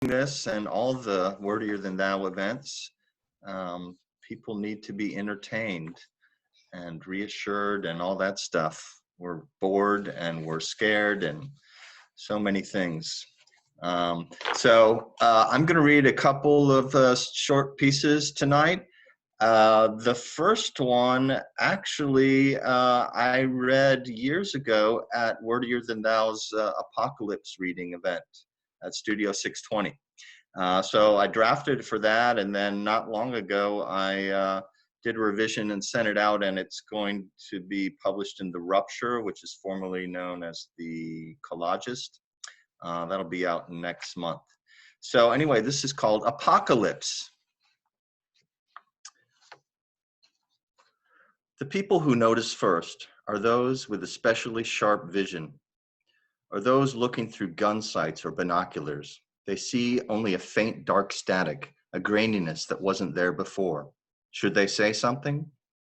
this and all the Wordier Than Thou events, people need to be entertained and reassured and all that stuff. We're bored and we're scared and so many things. So I'm going to read a couple of short pieces tonight. The first one, actually, I read years ago at Wordier Than Thou's Apocalypse reading event at Studio 620. So I drafted for that, and then not long ago, I did a revision and sent it out, and it's going to be published in The Rupture, which is formerly known as The Collagist. That'll be out next month. So anyway, this is called Apocalypse. The people who notice first are those with especially sharp vision, or those looking through gun sights or binoculars. They see only a faint dark static, a graininess that wasn't there before. Should they say something?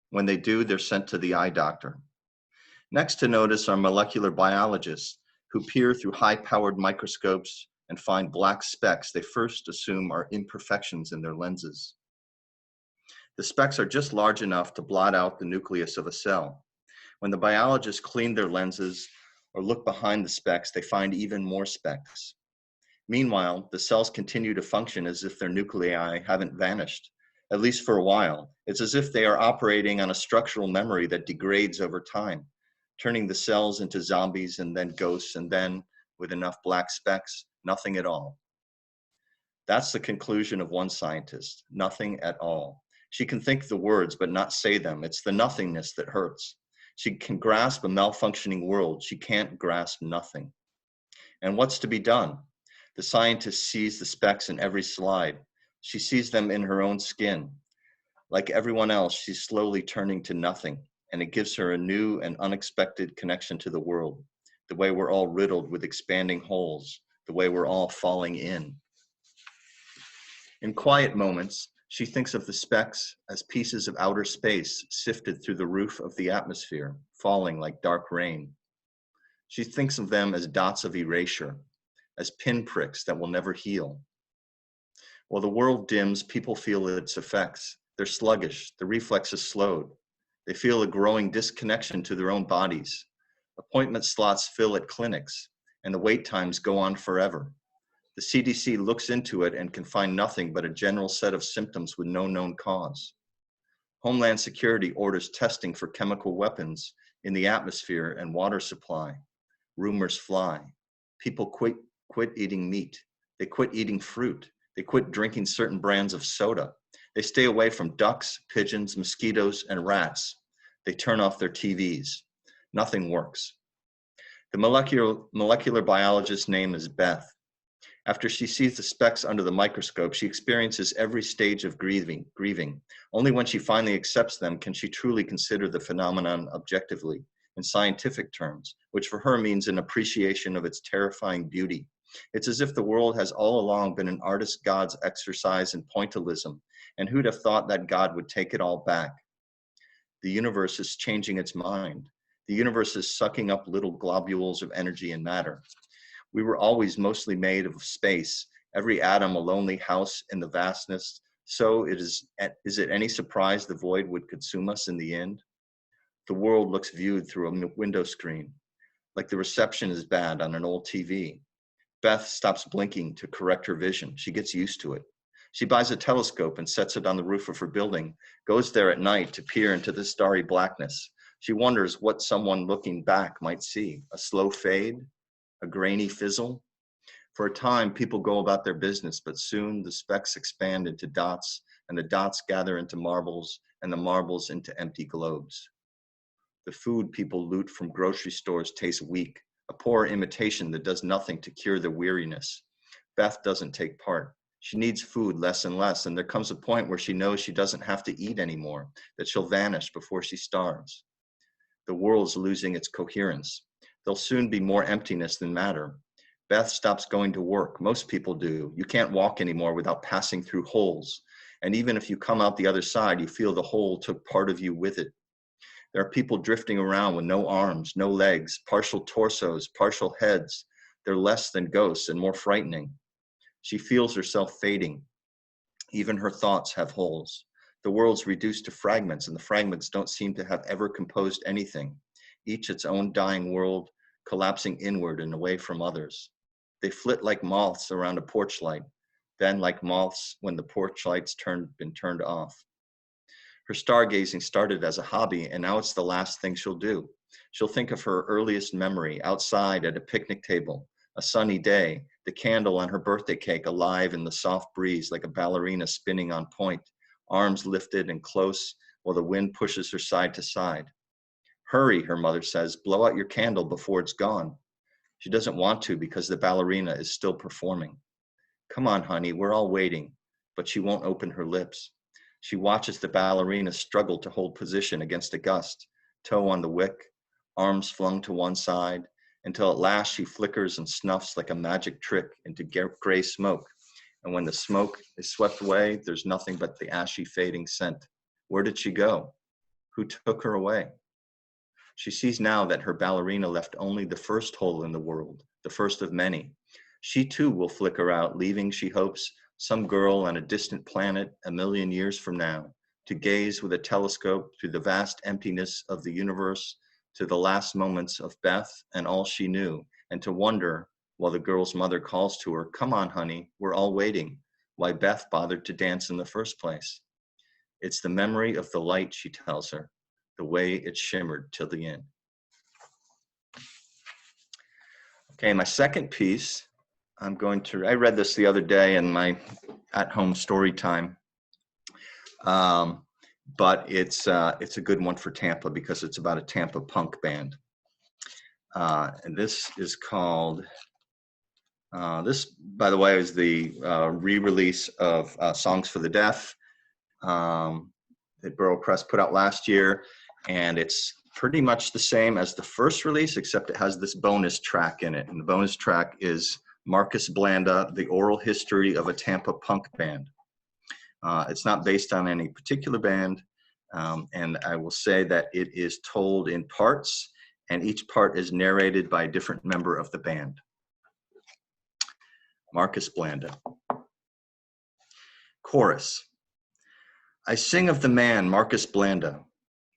When they do, they're sent to the eye doctor. Next to notice are molecular biologists who peer through high-powered microscopes and find black specks they first assume are imperfections in their lenses. The specks are just large enough to blot out the nucleus of a cell. When the biologists clean their lenses or look behind the specks, they find even more specks. Meanwhile, the cells continue to function as if their nuclei haven't vanished, at least for a while. It's as if they are operating on a structural memory that degrades over time, turning the cells into zombies and then ghosts, and then, with enough black specks, nothing at all. That's the conclusion of one scientist: nothing at all. She can think the words but not say them. It's the nothingness that hurts. She can grasp a malfunctioning world. She can't grasp nothing. And what's to be done? The scientist sees the specks in every slide. She sees them in her own skin. Like everyone else, she's slowly turning to nothing, and it gives her a new and unexpected connection to the world, the way we're all riddled with expanding holes, the way we're all falling in. In quiet moments, she thinks of the specks as pieces of outer space sifted through the roof of the atmosphere, falling like dark rain. She thinks of them as dots of erasure, as pinpricks that will never heal. While the world dims, people feel its effects. They're sluggish, the reflex is slowed. They feel a growing disconnection to their own bodies. Appointment slots fill at clinics, and the wait times go on forever. The CDC looks into it and can find nothing but a general set of symptoms with no known cause. Homeland Security orders testing for chemical weapons in the atmosphere and water supply. Rumors fly. People quit eating meat. They quit eating fruit. They quit drinking certain brands of soda. They stay away from ducks, pigeons, mosquitoes, and rats. They turn off their TVs. Nothing works. The molecular biologist's name is Beth. After she sees the specks under the microscope, she experiences every stage of grieving. Only when she finally accepts them can she truly consider the phenomenon objectively, in scientific terms, which for her means an appreciation of its terrifying beauty. It's as if the world has all along been an artist god's exercise in pointillism, and who'd have thought that God would take it all back? The universe is changing its mind. The universe is sucking up little globules of energy and matter. We were always mostly made of space, every atom a lonely house in the vastness. So is it any surprise the void would consume us in the end? The world looks viewed through a window screen, like the reception is bad on an old TV. Beth stops blinking to correct her vision. She gets used to it. She buys a telescope and sets it on the roof of her building, goes there at night to peer into the starry blackness. She wonders what someone looking back might see: a slow fade, a grainy fizzle. For a time, people go about their business, but soon the specks expand into dots, and the dots gather into marbles, and the marbles into empty globes. The food people loot from grocery stores tastes weak, a poor imitation that does nothing to cure their weariness. Beth doesn't take part. She needs food less and less, and there comes a point where she knows she doesn't have to eat anymore, that she'll vanish before she starves. The world's losing its coherence. There'll soon be more emptiness than matter. Beth stops going to work. Most people do. You can't walk anymore without passing through holes. And even if you come out the other side, you feel the hole took part of you with it. There are people drifting around with no arms, no legs, partial torsos, partial heads. They're less than ghosts and more frightening. She feels herself fading. Even her thoughts have holes. The world's reduced to fragments, and the fragments don't seem to have ever composed anything, each its own dying world, collapsing inward and away from others. They flit like moths around a porch light, then like moths when the porch light's been turned off. Her stargazing started as a hobby, and now it's the last thing she'll do. She'll think of her earliest memory outside at a picnic table, a sunny day, the candle on her birthday cake alive in the soft breeze like a ballerina spinning on point, arms lifted and close while the wind pushes her side to side. Hurry, her mother says, blow out your candle before it's gone. She doesn't want to because the ballerina is still performing. Come on, honey, we're all waiting, but she won't open her lips. She watches the ballerina struggle to hold position against a gust, toe on the wick, arms flung to one side, until at last she flickers and snuffs like a magic trick into gray smoke. And when the smoke is swept away, there's nothing but the ashy fading scent. Where did she go? Who took her away? She sees now that her ballerina left only the first hole in the world, the first of many. She too will flicker out, leaving, she hopes, some girl on a distant planet 1,000,000 years from now, to gaze with a telescope through the vast emptiness of the universe to the last moments of Beth and all she knew, and to wonder, while the girl's mother calls to her, come on, honey, we're all waiting, why Beth bothered to dance in the first place. It's the memory of the light, she tells her, the way it shimmered till the end. Okay, my second piece, I read this the other day in my at-home story time. But it's a good one for Tampa because it's about a Tampa punk band. And this is called, this, by the way, is the re-release of Songs for the Deaf that Borough Press put out last year. And it's pretty much the same as the first release, except it has this bonus track in it. And the bonus track is Marcus Blanda, The Oral History of a Tampa Punk Band. It's not based on any particular band, and I will say that it is told in parts, and each part is narrated by a different member of the band. Marcus Blanda. Chorus. I sing of the man, Marcus Blanda,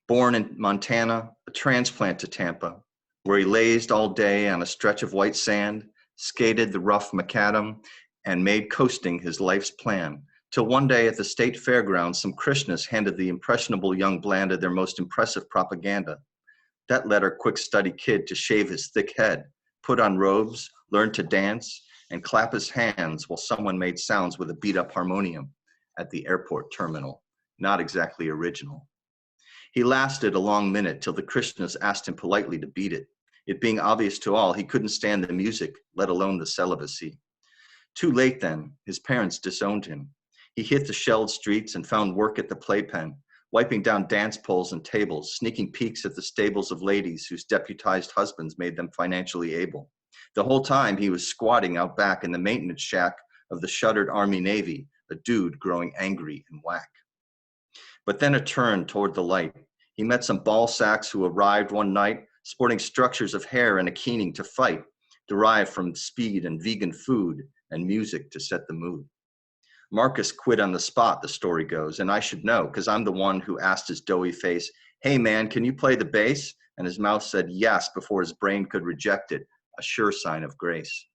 born in Montana, a transplant to Tampa, where he lazed all day on a stretch of white sand, skated the rough macadam, and made coasting his life's plan. Till one day at the state fairgrounds, some Krishnas handed the impressionable young Blanda their most impressive propaganda. That led our quick study kid to shave his thick head, put on robes, learn to dance, and clap his hands while someone made sounds with a beat-up harmonium at the airport terminal. Not exactly original. He lasted a long minute till the Krishnas asked him politely to beat it, it being obvious to all he couldn't stand the music, let alone the celibacy. Too late then, his parents disowned him. He hit the shelled streets and found work at the playpen, wiping down dance poles and tables, sneaking peeks at the stables of ladies whose deputized husbands made them financially able. The whole time he was squatting out back in the maintenance shack of the shuttered Army Navy, a dude growing angry and whack. But then a turn toward the light. He met some ball sacks who arrived one night, sporting structures of hair and a keening to fight, derived from speed and vegan food and music to set the mood. Marcus quit on the spot, the story goes, and I should know, because I'm the one who asked his doughy face, hey man, can you play the bass? And his mouth said yes before his brain could reject it, a sure sign of grace.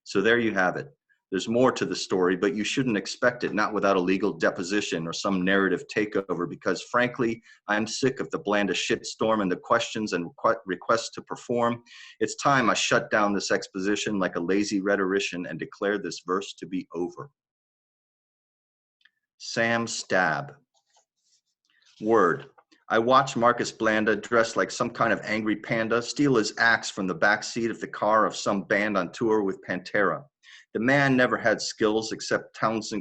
So there you have it. There's more to the story, but you shouldn't expect it, not without a legal deposition or some narrative takeover, because frankly, I'm sick of the Blanda shitstorm and the questions and requests to perform. It's time I shut down this exposition like a lazy rhetorician and declare this verse to be over. Sam Stab. Word. I watched Marcus Blanda, dressed like some kind of angry panda, steal his axe from the back seat of the car of some band on tour with Pantera. The man never had skills except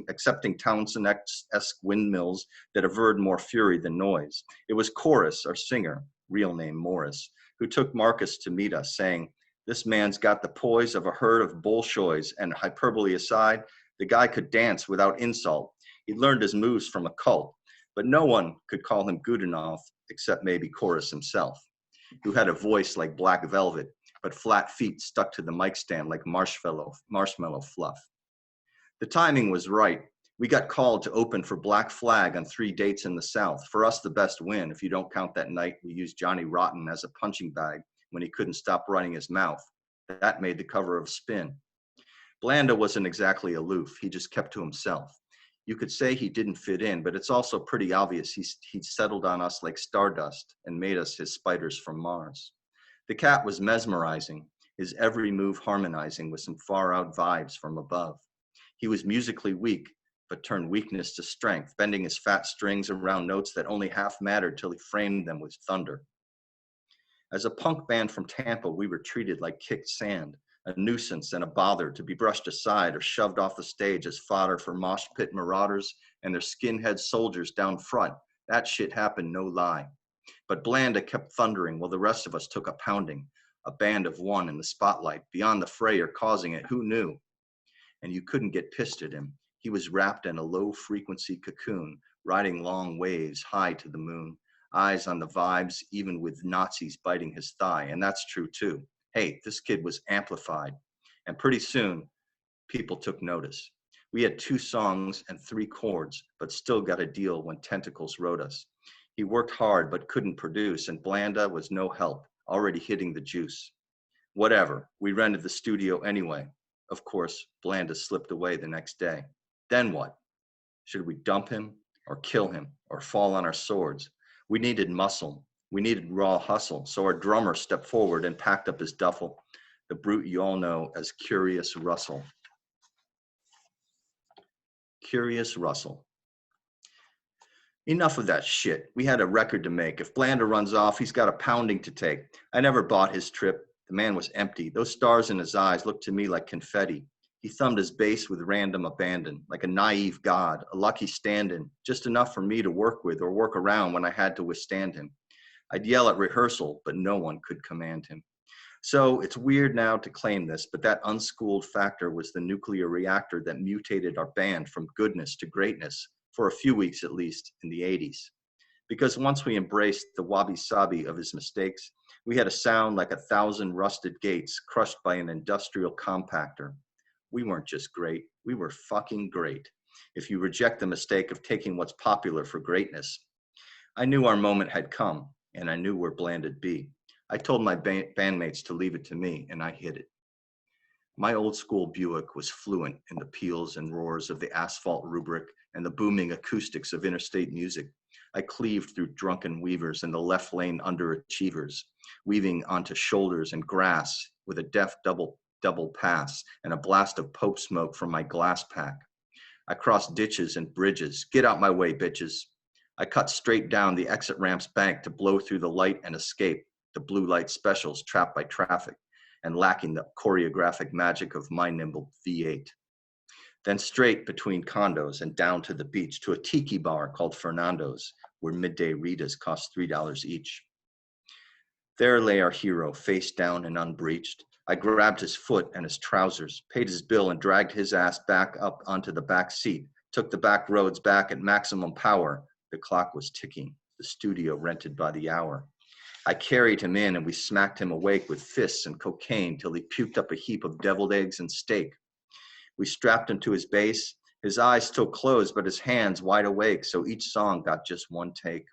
accepting Townsend-esque windmills that averred more fury than noise. It was Chorus, our singer, real name Morris, who took Marcus to meet us, saying, this man's got the poise of a herd of Bolshois, and hyperbole aside, the guy could dance without insult. He'd learned his moves from a cult, but no one could call him good enough except maybe Chorus himself, who had a voice like black velvet, but flat feet stuck to the mic stand like marshmallow fluff. The timing was right. We got called to open for Black Flag on 3 dates in the South. For us, the best win. If you don't count that night, we used Johnny Rotten as a punching bag when he couldn't stop running his mouth. That made the cover of Spin. Blanda wasn't exactly aloof. He just kept to himself. You could say he didn't fit in, but it's also pretty obvious he'd settled on us like stardust and made us his spiders from Mars. The cat was mesmerizing, his every move harmonizing with some far-out vibes from above. He was musically weak, but turned weakness to strength, bending his fat strings around notes that only half mattered till he framed them with thunder. As a punk band from Tampa, we were treated like kicked sand, a nuisance and a bother to be brushed aside or shoved off the stage as fodder for mosh pit marauders and their skinhead soldiers down front. That shit happened, no lie. But Blanda kept thundering while the rest of us took a pounding, a band of one in the spotlight, beyond the fray or causing it, who knew? And you couldn't get pissed at him. He was wrapped in a low-frequency cocoon, riding long waves high to the moon, eyes on the vibes, even with Nazis biting his thigh, and that's true too. Hey, this kid was amplified, and pretty soon, people took notice. We had 2 songs and 3 chords, but still got a deal when Tentacles wrote us. He worked hard but couldn't produce, and Blanda was no help, already hitting the juice. Whatever, we rented the studio anyway. Of course, Blanda slipped away the next day. Then what? Should we dump him or kill him or fall on our swords? We needed muscle. We needed raw hustle. So our drummer stepped forward and packed up his duffel, the brute you all know as Curious Russell. Curious Russell. Enough of that shit. We had a record to make. If Blanda runs off, he's got a pounding to take. I never bought his trip. The man was empty. Those stars in his eyes looked to me like confetti. He thumbed his bass with random abandon, like a naive god, a lucky stand-in, just enough for me to work with or work around when I had to withstand him. I'd yell at rehearsal, but no one could command him. So it's weird now to claim this, but that unschooled factor was the nuclear reactor that mutated our band from goodness to greatness, for a few weeks at least, in the 80s. Because once we embraced the wabi-sabi of his mistakes, we had a sound like 1,000 rusted gates crushed by an industrial compactor. We weren't just great, we were fucking great, if you reject the mistake of taking what's popular for greatness. I knew our moment had come, and I knew where Blanda'd be. I told my bandmates to leave it to me, and I hit it. My old school Buick was fluent in the peals and roars of the asphalt rubric and the booming acoustics of interstate music. I cleaved through drunken weavers and the left lane underachievers, weaving onto shoulders and grass with a deft double pass and a blast of Pope smoke from my glass pack. I crossed ditches and bridges. Get out my way, bitches. I cut straight down the exit ramp's bank to blow through the light and escape the blue light specials trapped by traffic and lacking the choreographic magic of my nimble V8. Then straight between condos and down to the beach to a tiki bar called Fernando's, where midday Ritas cost $3 each. There lay our hero, face down and unbreeched. I grabbed his foot and his trousers, paid his bill, and dragged his ass back up onto the back seat, took the back roads back at maximum power. The clock was ticking, the studio rented by the hour. I carried him in and we smacked him awake with fists and cocaine till he puked up a heap of deviled eggs and steak. We strapped him to his bass, his eyes still closed but his hands wide awake, so each song got just one take.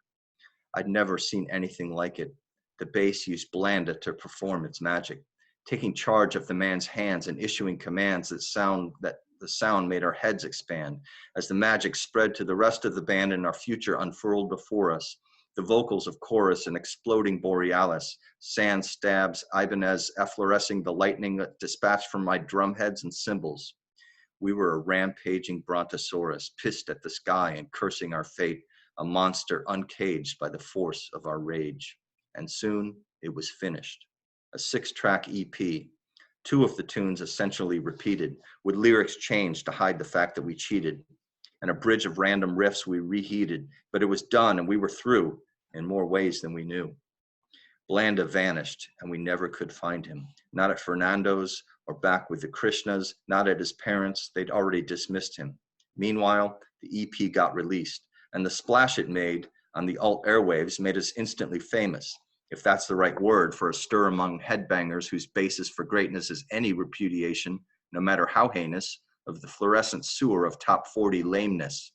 I'd never seen anything like it. The bass used Blanda to perform its magic, taking charge of the man's hands and issuing commands that the sound made our heads expand as the magic spread to the rest of the band and our future unfurled before us. The vocals of chorus and exploding borealis, sand stabs, Ibanez efflorescing the lightning dispatched from my drumheads and cymbals. We were a rampaging brontosaurus, pissed at the sky and cursing our fate, a monster uncaged by the force of our rage. And soon it was finished. A 6-track EP, 2 of the tunes essentially repeated, with lyrics changed to hide the fact that we cheated, and a bridge of random riffs we reheated, but it was done and we were through in more ways than we knew. Blanda vanished and we never could find him, not at Fernando's or back with the Krishnas, not at his parents, they'd already dismissed him. Meanwhile, the EP got released, and the splash it made on the alt airwaves made us instantly famous, if that's the right word for a stir among headbangers whose basis for greatness is any repudiation, no matter how heinous, of the fluorescent sewer of top 40 lameness.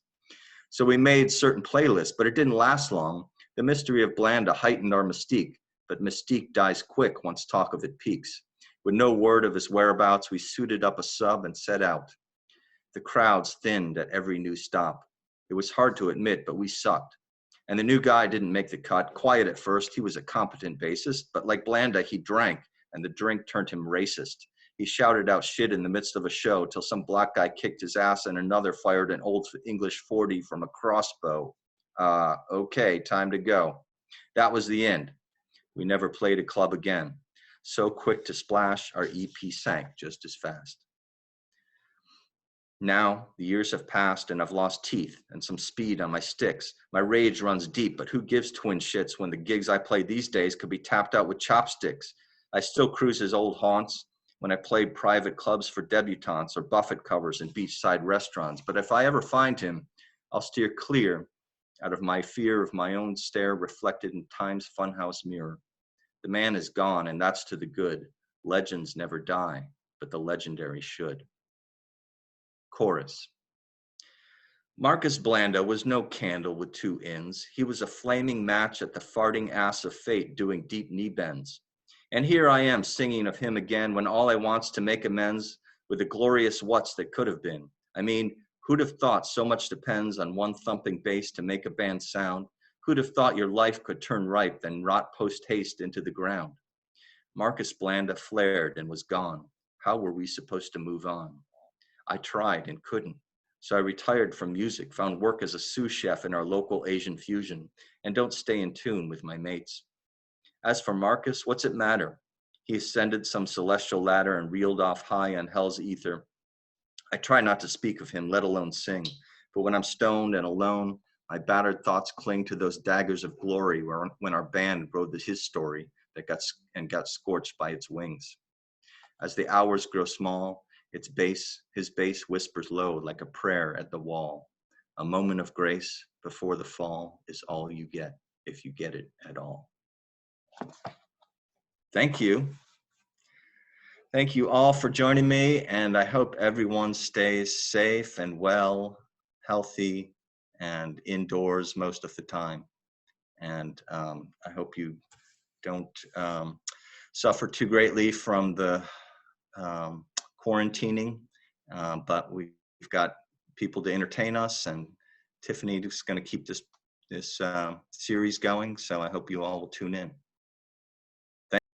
So we made certain playlists, but it didn't last long. The mystery of Blanda heightened our mystique, but mystique dies quick once talk of it peaks. With no word of his whereabouts, we suited up a sub and set out. The crowds thinned at every new stop. It was hard to admit, but we sucked. And the new guy didn't make the cut. Quiet at first, he was a competent bassist, but like Blanda, he drank, and the drink turned him racist. He shouted out shit in the midst of a show till some black guy kicked his ass and another fired an old English 40 from a crossbow. Okay, time to go. That was the end. We never played a club again. So quick to splash, our EP sank just as fast. Now, the years have passed and I've lost teeth and some speed on my sticks. My rage runs deep, but who gives twin shits when the gigs I play these days could be tapped out with chopsticks? I still cruise his old haunts when I played private clubs for debutantes or buffet covers in beachside restaurants. But if I ever find him, I'll steer clear out of my fear of my own stare reflected in time's funhouse mirror. The man is gone, and that's to the good. Legends never die, but the legendary should. Chorus. Marcus Blanda was no candle with two ends. He was a flaming match at the farting ass of fate doing deep knee bends. And here I am singing of him again when all I want's to make amends with the glorious what's that could have been. I mean, who'd have thought so much depends on one thumping bass to make a band sound? Who'd have thought your life could turn ripe, then rot post-haste into the ground? Marcus Blanda flared and was gone. How were we supposed to move on? I tried and couldn't. So I retired from music, found work as a sous chef in our local Asian fusion, and don't stay in tune with my mates. As for Marcus, what's it matter? He ascended some celestial ladder and reeled off high on hell's ether. I try not to speak of him, let alone sing. But when I'm stoned and alone, my battered thoughts cling to those daggers of glory when our band rode his story that got scorched by its wings. As the hours grow small, his bass whispers low like a prayer at the wall. A moment of grace before the fall is all you get, if you get it at all. Thank you. Thank you all for joining me, and I hope everyone stays safe and well, healthy, and indoors most of the time. And I hope you don't suffer too greatly from the quarantining, but we've got people to entertain us, and Tiffany is going to keep this series going, so I hope you all will tune in.